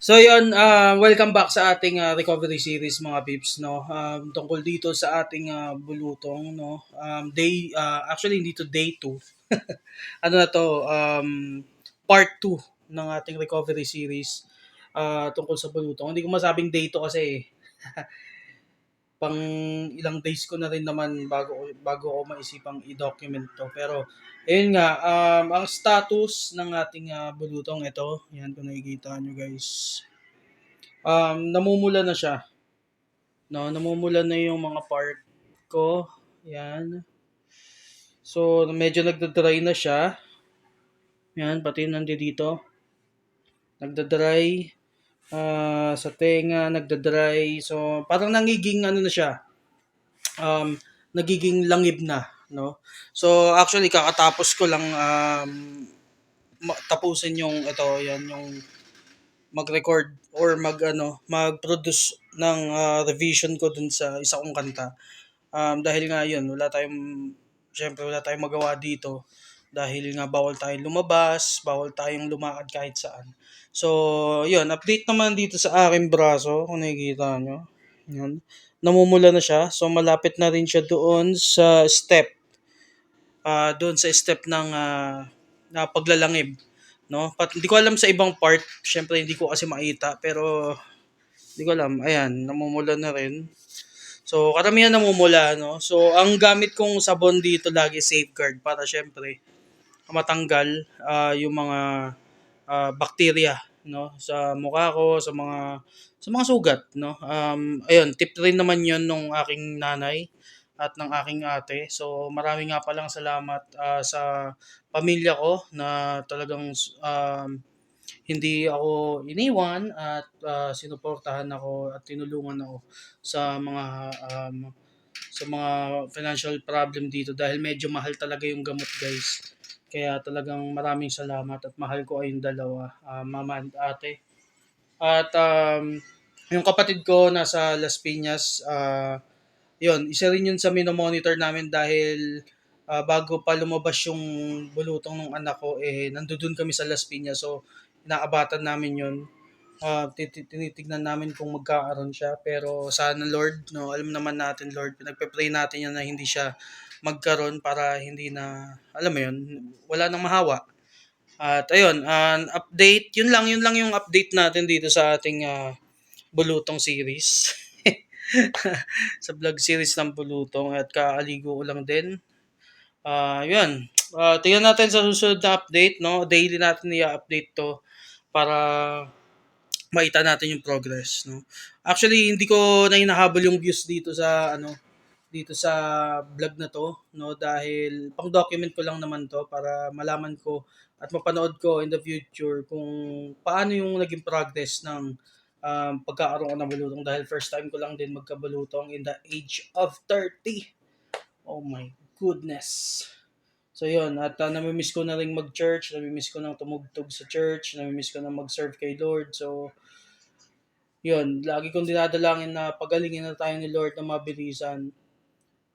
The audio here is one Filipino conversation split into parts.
So yun, welcome back sa ating recovery series mga peeps, no. Tungkol dito sa ating bulutong, no. Actually hindi to day 2. Ano na to, part 2 ng ating recovery series tungkol sa bulutong. Hindi ko masabing day 2 kasi pang ilang days ko na rin naman bago ko maisipang i-document to. Pero ayun nga, ang status ng ating bulutong ito, yan kung nakikita nyo guys. Namumula na siya. No, namumula na yung mga part ko. Yan. So, medyo nagda-dry na siya. Yan, pati nandito. Nagda-dry. Sa tenga, nagda-dry. So, parang nagiging ano na siya. Um, nagiging langib na. No? So, actually, kakatapos ko lang tapusin yung ito, yan, yung mag-record or mag-produce ng revision ko dun sa isa kong kanta. Dahil nga yun, syempre wala tayong magawa dito. Dahil nga bawal tayong lumabas, bawal tayong lumakad kahit saan. So, yun, update naman dito sa aking braso, kung nakikita nyo. Yun. Namumula na siya. So, malapit na rin siya doon sa step. Doon sa step ng na paglalangib. No? Hindi ko alam sa ibang part. Syempre, hindi ko kasi makita. Pero, hindi ko alam. Ayan, namumula na rin. So, karamihan namumula, no? So, ang gamit kong sabon dito lagi safeguard para syempre matanggal yung mga bacteria, no? Sa mukha ko, sa mga sugat, no? Ayun, tip rin naman 'yon nung aking nanay at ng aking ate. So, marami nga palang salamat sa pamilya ko na talagang hindi ako iniwan at sinuportahan ako at tinulungan ako sa mga um, sa mga financial problem dito dahil medyo mahal talaga yung gamot guys. Kaya talagang maraming salamat at mahal ko ayong dalawa, mama and ate. At yung kapatid ko nasa Las Piñas, yun, isa rin yun sa minomonitor namin dahil bago pa lumabas yung bulutong ng anak ko, nandoon kami sa Las Piñas. So, inaabatan namin yun. Tinitignan namin kung magkakaroon siya. Pero sana Lord, no, alam naman natin Lord, pinagpe-pray natin yan na hindi siya magkaroon para hindi na, alam mo yun, wala nang mahawa. At ayun, yun lang yung update natin dito sa ating bulutong series. Sa vlog series ng bulutong at kaaligo ko lang din. Yun. Tingnan natin sa susunod na update, no? Daily natin i-update to para makita natin yung progress, no? Actually, hindi ko na hinahabol yung views dito sa vlog na to, no? Dahil pang-document ko lang naman to para malaman ko at mapanood ko in the future kung paano yung naging progress ng pagkakaroon ko ng bulutong dahil first time ko lang din magkabulutong in the age of 30. Oh my goodness. So yun, at namimiss ko na rin mag-church, namimiss ko nang tumugtog sa church, namimiss ko na mag-serve kay Lord. So yun, lagi kong dinadalangin na pagalingin na tayo ni Lord na mabilisan.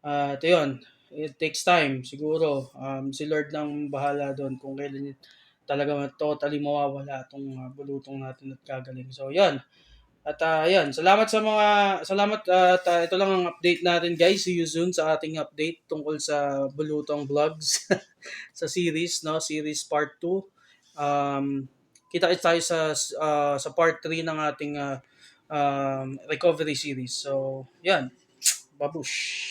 At yun, it takes time siguro. Si Lord lang bahala doon kung kailan talaga totally mawawala itong bulutong natin at gagaling. So yun, at ayan, salamat at ito lang ang update natin guys. See you soon sa ating update tungkol sa Bulutong Vlogs sa series, no? Series part 2. Kita-kits tayo sa part 3 ng ating recovery series. So, yan. Babush.